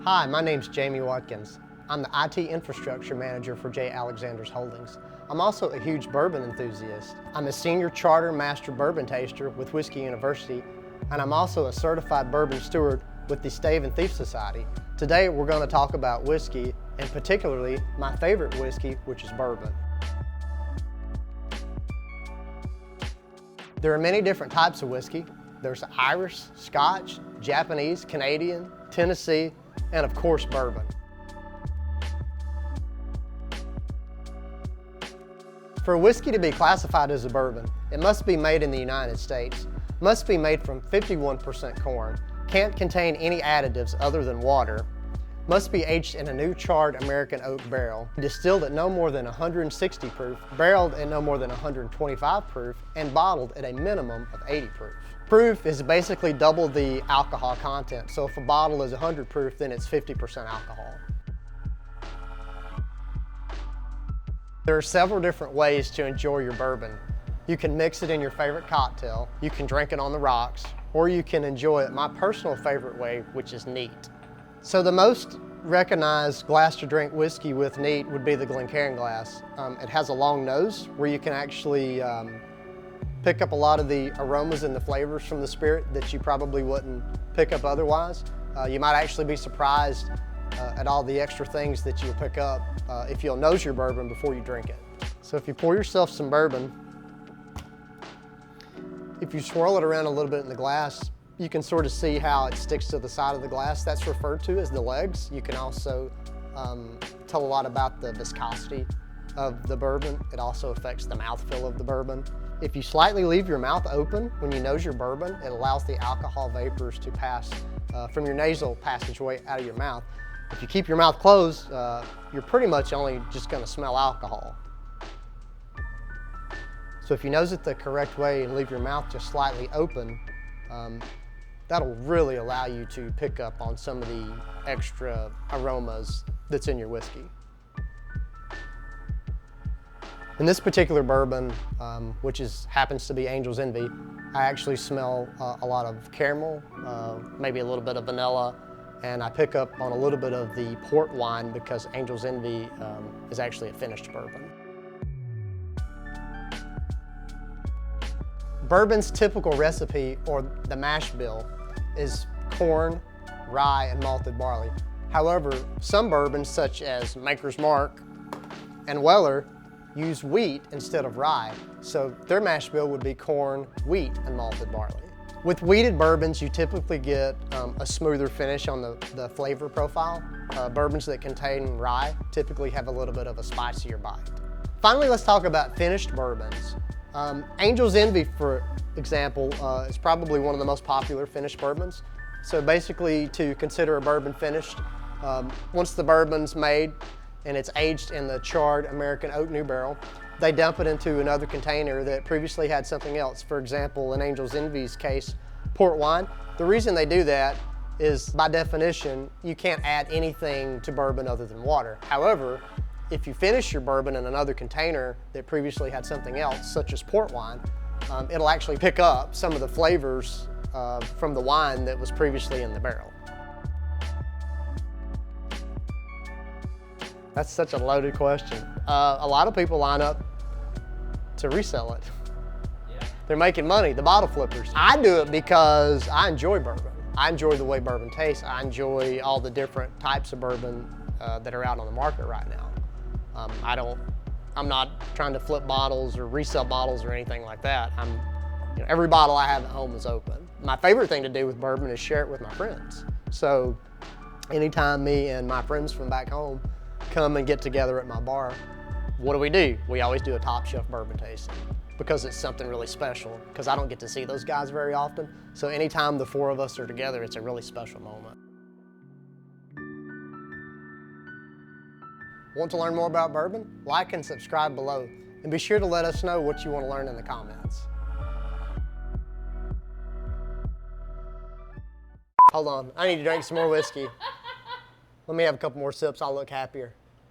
Hi, my name's Jamie Wadkins. I'm the IT infrastructure manager for J. Alexander's Holdings. I'm also a huge bourbon enthusiast. I'm a senior charter master bourbon taster with Whiskey University, and I'm also a certified bourbon steward with the Stave and Thief Society. Today we're going to talk about whiskey, and particularly my favorite whiskey, which is bourbon. There are many different types of whiskey. There's Irish, Scotch, Japanese, Canadian, Tennessee, and of course bourbon. For a whiskey to be classified as a bourbon, it must be made in the United States, must be made from 51% corn, can't contain any additives other than water, must be aged in a new charred American oak barrel, distilled at no more than 160 proof, barreled at no more than 125 proof, and bottled at a minimum of 80 proof. Proof is basically double the alcohol content, so if a bottle is 100 proof, then it's 50% alcohol. There are several different ways to enjoy your bourbon. You can mix it in your favorite cocktail, you can drink it on the rocks, or you can enjoy it my personal favorite way, which is neat. So the most recognized glass to drink whiskey with neat would be the Glencairn glass. It has a long nose where you can actually pick up a lot of the aromas and the flavors from the spirit that you probably wouldn't pick up otherwise. You might actually be surprised at all the extra things that you'll pick up if you'll nose your bourbon before you drink it. So if you pour yourself some bourbon, if you swirl it around a little bit in the glass, you can sort of see how it sticks to the side of the glass. That's referred to as the legs. You can also tell a lot about the viscosity of the bourbon. It also affects the mouthfeel of the bourbon. If you slightly leave your mouth open when you nose your bourbon, it allows the alcohol vapors to pass from your nasal passageway out of your mouth. If you keep your mouth closed, you're pretty much only just going to smell alcohol. So if you nose it the correct way and leave your mouth just slightly open, that'll really allow you to pick up on some of the extra aromas that's in your whiskey. In this particular bourbon, which happens to be Angel's Envy, I actually smell a lot of caramel, maybe a little bit of vanilla, and I pick up on a little bit of the port wine because Angel's Envy is actually a finished bourbon. Bourbon's typical recipe, or the mash bill, is corn, rye, and malted barley. However, some bourbons, such as Maker's Mark and Weller, use wheat instead of rye, so their mash bill would be corn, wheat, and malted barley. With wheated bourbons, you typically get a smoother finish on the flavor profile. Bourbons that contain rye typically have a little bit of a spicier bite. Finally, let's talk about finished bourbons. Angel's Envy, for example, is probably one of the most popular finished bourbons. So basically, to consider a bourbon finished, once the bourbon's made and it's aged in the charred American oak new barrel, they dump it into another container that previously had something else. For example, in Angel's Envy's case, port wine. The reason they do that is, by definition, you can't add anything to bourbon other than water. However, if you finish your bourbon in another container that previously had something else, such as port wine, it'll actually pick up some of the flavors from the wine that was previously in the barrel. That's such a loaded question. A lot of people line up to resell it. Yeah. They're making money, the bottle flippers. I do it because I enjoy bourbon. I enjoy the way bourbon tastes. I enjoy all the different types of bourbon that are out on the market right now. I'm not trying to flip bottles or resell bottles or anything like that. Every bottle I have at home is open. My favorite thing to do with bourbon is share it with my friends. So anytime me and my friends from back home come and get together at my bar, what do? We always do a top shelf bourbon tasting because it's something really special, because I don't get to see those guys very often. So anytime the four of us are together, it's a really special moment. Want to learn more about bourbon? Like and subscribe below, and be sure to let us know what you want to learn in the comments. Hold on, I need to drink some more whiskey. Let me have a couple more sips, I'll look happier.